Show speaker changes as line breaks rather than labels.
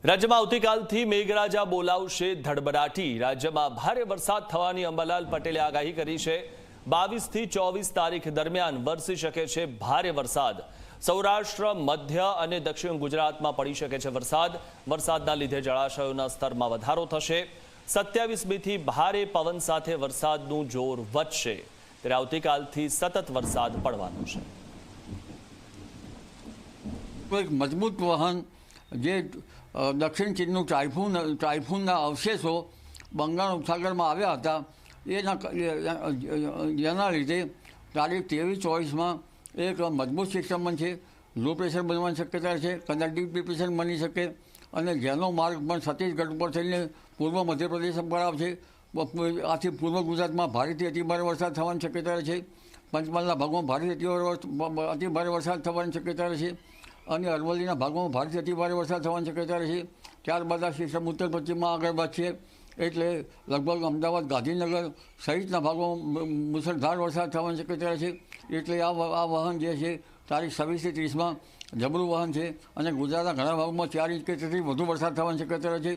રાજ્યમાં આવતીકાલથી મેઘરાજા બોલાવશે ધડબડાટી। રાજ્યમાં ભારે વરસાદ થવાની અંબાલાલ પટેલે આગાહી કરી છે। 22 થી 24 તારીખ દરમિયાન વરસી શકે છે ભારે વરસાદ। સૌરાષ્ટ્ર, મધ્ય અને દક્ષિણ ગુજરાતમાં પડી શકે છે વરસાદ। વરસાદના લીધે જળાશયોના સ્તરમાં વધારો થશે। 27 થી ભારે પવન સાથે વરસાદનું જોર વધશે। ત્યારે આવતીકાલથી સતત વરસાદ પડવાનો છે।
એક મજબૂત વહન જે દક્ષિણ ચીનનું ટાઇફૂનના અવશેષો બંગાળ ઉપસાગરમાં આવ્યા હતા જેના લીધે તારીખ 23-24માં એક મજબૂત સિસ્ટમ બનશે। લો પ્રેશર બનવાની શક્યતા છે, કદાચ ડીપ ડિપ્રેશન બની શકે અને જેનો માર્ગ પણ છત્તીસગઢ ઉપર થઈને પૂર્વ મધ્યપ્રદેશ પર આવશે। આથી પૂર્વ ગુજરાતમાં ભારેથી અતિભારે વરસાદ થવાની શક્યતા છે। પંચમહાલના ભાગોમાં ભારેથી અતિભારે વરસાદ થવાની શક્યતા છે અને અરવલ્લીના ભાગોમાં ભારેથી અતિભારે વરસાદ થવાની શક્યતા છે। ત્યારબાદ આ સિસ્ટમ ઉત્તર પશ્ચિમમાં આગળ વધશે એટલે લગભગ અમદાવાદ, ગાંધીનગર સહિતના ભાગોમાં મુસળધાર વરસાદ થવાની શક્યતા છે। એટલે આ વહન જે છે તારીખ 26 થી 30માં જબરું વહન છે અને ગુજરાતના ઘણા ભાગોમાં 4 ઇંચ કે તેથી વધુ વરસાદ થવાની શક્યતા છે।